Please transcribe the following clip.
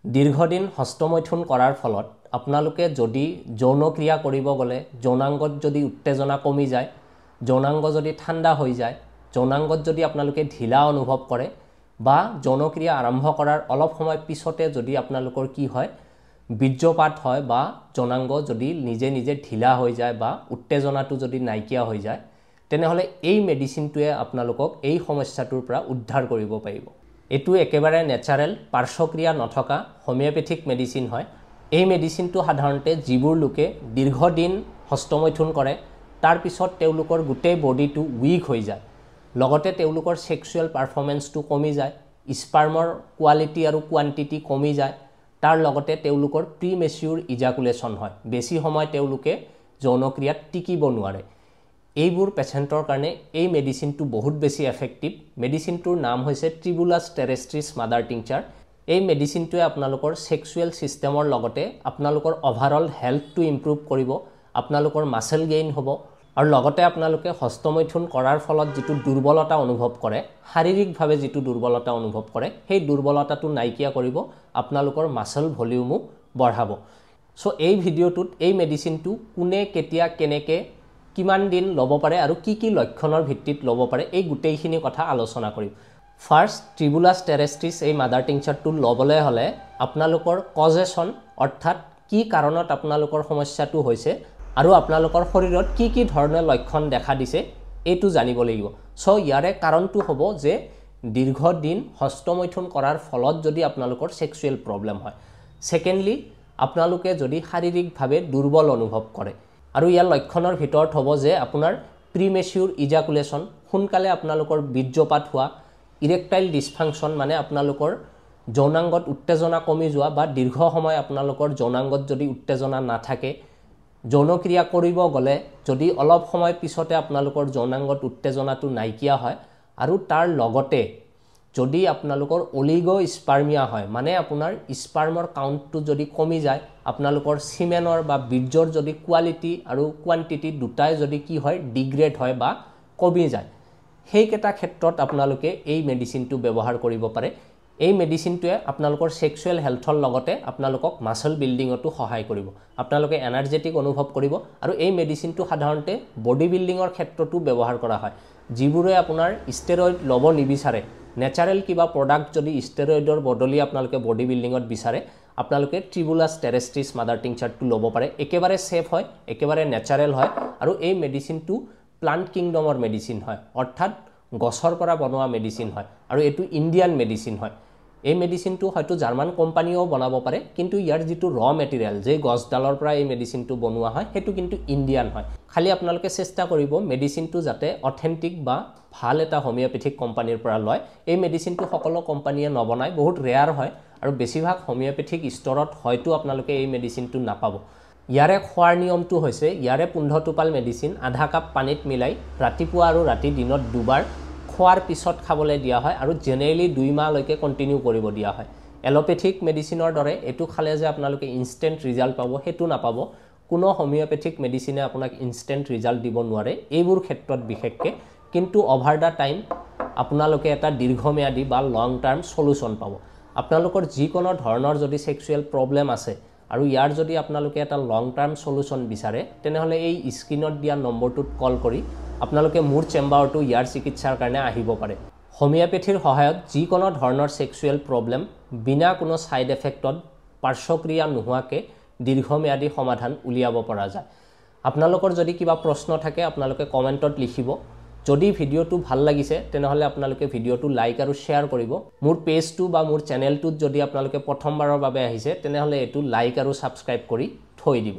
দীৰ্ঘদিন হস্তমৈথুন কৰাৰ ফলত আপোনালোকে যদি যৌন ক্ৰিয়া কৰিব গ'লে যৌনাংগত যদি উত্তেজনা কমি যায়, যৌনাংগ যদি ঠাণ্ডা হৈ যায়, যৌনাংগত যদি আপোনালোকে ঢিলা অনুভৱ কৰে বা যৌন ক্ৰিয়া আৰম্ভ কৰাৰ অলপ সময় পিছতে যদি আপোনালোকৰ কি হয় বীৰ্যপাত হয় বা যৌনাংগ যদি নিজে নিজে ঢিলা হৈ যায় বা উত্তেজনাটো যদি নাইকিয়া হৈ যায়, তেনেহ'লে এই মেডিচিনটোৱে আপোনালোকক এই সমস্যাটোৰ পৰা উদ্ধাৰ কৰিব পাৰিব। এইটো একেবাৰে নেচাৰেল পাৰ্শ্বক্ৰিয়া নথকা হোমিওপেথিক মেডিচিন হয়। এই মেডিচিনটো সাধাৰণতে যিবোৰ লোকে দীৰ্ঘদিন হস্তমৈথুন কৰে তাৰ পিছত তেওঁলোকৰ গোটেই বডিটো উইক হৈ যায়, লগতে তেওঁলোকৰ সেক্সুৱেল পাৰফৰ্মেন্সটো কমি যায়, স্পাৰ্মৰ কোৱালিটি আৰু কোৱান্টিটি কমি যায়, তাৰ লগতে তেওঁলোকৰ প্ৰিমেচিউৰ ইজাকুলেশ্যন হয়, বেছি সময় তেওঁলোকে যৌনক্ৰিয়াত টিকিব নোৱাৰে। এইবোৰ পেচেণ্টৰ কাৰণে এই মেডিচিনটো বহুত বেছি এফেক্টিভ। মেডিচিনটোৰ নাম হৈছে ট্ৰিবুলাছ টেৰেষ্ট্ৰিছ মাদাৰ টিংচাৰ। এই মেডিচিনটোৱে আপোনালোকৰ সেক্সুৱেল সিস্টেমৰ লগতে আপোনালোকৰ ওভাৰঅল হেল্থটো ইম্প্ৰুভ কৰিব, আপোনালোকৰ মাসল গেইন হ'ব আৰু লগতে আপোনালোকে হস্তমৈথুন কৰাৰ ফলত যিটো দুৰ্বলতা অনুভৱ কৰে, শাৰীৰিকভাৱে যিটো দুৰ্বলতা অনুভৱ কৰে, সেই দুৰ্বলতাটো নাইকিয়া কৰিব, আপোনালোকৰ মাসল ভলিউমো বঢ়াব। সো এই ভিডিঅ'টোত এই মেডিচিনটো কোনে কেতিয়া কেনেকে কিমান দিন ল'ব পাৰে আৰু কি কি লক্ষণৰ ভিত্তিত ল'ব পাৰে এই গোটেইখিনি কথা আলোচনা কৰিম। ফাৰ্ষ্ট, ট্ৰিবুলাছ টেৰেষ্ট্ৰিছ এই মাদাৰ টিংচাৰটো ল'বলৈ হ'লে আপোনালোকৰ কজেশ্যন অৰ্থাৎ কি কাৰণত আপোনালোকৰ সমস্যাটো হৈছে আৰু আপোনালোকৰ শৰীৰত কি কি ধৰণৰ লক্ষণ দেখা দিছে এইটো জানিব লাগিব। সো ইয়াৰে কাৰণটো হ'ব যে দীৰ্ঘদিন হস্তমৈথুন কৰাৰ ফলত যদি আপোনালোকৰ সেক্সুৱেল প্ৰব্লেম হয়। সেকেন্ডলি, আপোনালোকে যদি শাৰীৰিকভাৱে দুৰ্বল অনুভৱ কৰে আৰু ইয়াৰ লক্ষণৰ ভিতৰত হ'ব যে আপোনাৰ প্ৰিমেচিউৰ ইজাকুলেশ্যন, সোনকালে আপোনালোকৰ বীৰ্যপাত হোৱা, ইৰেক্টাইল ডিছফাংচন মানে আপোনালোকৰ যৌনাংগত উত্তেজনা কমি যোৱা বা দীৰ্ঘ সময় আপোনালোকৰ যৌনাংগত যদি উত্তেজনা নাথাকে, যৌনক্ৰিয়া কৰিব গ'লে যদি অলপ সময় পিছতে আপোনালোকৰ যৌনাংগত উত্তেজনাটো নাইকিয়া হয় আৰু তাৰ লগতে যদি আপোনালোকৰ অলিগো স্পাৰ্মিয়া হয়, মানে আপোনাৰ স্পাৰ্মৰ কাউণ্টটো যদি কমি যায়, আপোনালোকৰ সিমেনৰ বা বীৰ্যৰ যদি কোৱালিটি আৰু কোৱান্টিটি দুটাই যদি কি হয় ডিগ্ৰেড হয় বা কমি যায়, সেইকেইটা ক্ষেত্ৰত আপোনালোকে এই মেডিচিনটো ব্যৱহাৰ কৰিব পাৰে। এই মেডিচিনটোৱে আপোনালোকৰ সেক্সুৱেল হেল্থৰ লগতে আপোনালোকক মাসল বিল্ডিঙতো সহায় কৰিব, আপোনালোকে এনাৰ্জেটিক অনুভৱ কৰিব আৰু এই মেডিচিনটো সাধাৰণতে বডি বিল্ডিঙৰ ক্ষেত্ৰতো ব্যৱহাৰ কৰা হয়। যিবোৰে আপোনাৰ ষ্টেৰইড ল'ব নিবিচাৰে, নেচাৰেল কিবা প্ৰডাক্ট যদি ষ্টেৰইডৰ বদলি আপোনালোকে বডি বিল্ডিঙত বিচাৰে, আপোনালোকে ট্ৰিবুলাছ টেৰেষ্ট্ৰিছ মাদাৰ টিংচাৰটো ল'ব পাৰে। একেবাৰে সেফ হয়, একেবাৰে নেচাৰেল হয় আৰু এই মেডিচিনটো প্লান্ট কিংডমৰ মেডিচিন হয়, অৰ্থাৎ গছৰ পৰা বনোৱা মেডিচিন হয় আৰু এইটো ইণ্ডিয়ান মেডিচিন হয়। এই মেডিচিনটো হয়তো জাৰ্মান কোম্পানীও বনাব পাৰে, কিন্তু ইয়াৰ যিটো ৰ মেটেৰিয়েল, যে গছডালৰ পৰা এই মেডিচিনটো বনোৱা হয়, সেইটো কিন্তু ইণ্ডিয়ান হয়। খালি আপোনালোকে চেষ্টা কৰিব মেডিচিনটো যাতে অথেণ্টিক বা ভাল এটা হোমিওপেথিক কোম্পানীৰ পৰা লয়। এই মেডিচিনটো সকলো কোম্পানীয়ে নবনায়, বহুত ৰেয়াৰ হয় আৰু বেছিভাগ হোমিওপেথিক ষ্টৰত হয়তো আপোনালোকে এই মেডিচিনটো নাপাব। ইয়াৰে খোৱাৰ নিয়মটো হৈছে ইয়াৰে 15 টোপাল মেডিচিন আধা কাপ পানীত মিলাই ৰাতিপুৱা আৰু ৰাতি দিনত দুবাৰ খোৱাৰ পিছত খাবলৈ দিয়া হয় আৰু জেনেৰেলি 2 মাহলৈকে কণ্টিনিউ কৰিব দিয়া হয়। এলোপেথিক মেডিচিনৰ দৰে এইটো খালে যে আপোনালোকে ইনষ্টেণ্ট ৰিজাল্ট পাব সেইটো নাপাব। কোনো হোমিওপেথিক মেডিচিনে আপোনাক ইনষ্টেণ্ট ৰিজাল্ট দিব নোৱাৰে এইবোৰ ক্ষেত্ৰত বিশেষকৈ, কিন্তু অভাৰ দ্য টাইম আপোনালোকে এটা দীৰ্ঘম্যাদী বা লং টাৰ্ম সলিউশ্যন পাব। আপোনালোকৰ যিকোনো ধৰণৰ যদি সেক্সুৱেল প্ৰব্লেম আছে আৰু ইয়াৰ যদি আপোনালোকে এটা লং টাৰ্ম সলিউশ্যন বিচাৰে, তেনেহ'লে এই স্ক্ৰীনত দিয়া নম্বৰটোত কল কৰি আপোনালোকে মোৰ চেম্বাৰটো ইয়াৰ চিকিৎসাৰ কাৰণে আহিব পাৰে। হোমিওপেথিৰ সহায়ত যিকোনো ধৰণৰ সেক্সুৱেল প্ৰব্লেম বিনা কোনো ছাইড এফেক্টত পাৰ্শ্বক্ৰিয়া নোহোৱাকৈ দীৰ্ঘম্যাদী সমাধান উলিয়াব পৰা যায়। আপোনালোকৰ যদি কিবা প্ৰশ্ন থাকে আপোনালোকে কমেণ্টত লিখিব। যদি ভিডিঅ'টো ভাল লাগিছে তেনেহ'লে আপোনালোকে ভিডিঅ'টো লাইক আৰু শ্বেয়াৰ কৰিব। মোৰ পেজটো বা মোৰ চেনেলটোত যদি আপোনালোকে প্ৰথমবাৰৰ বাবে আহিছে তেনেহ'লে এইটো লাইক আৰু ছাবস্ক্ৰাইব কৰি থৈ দিব।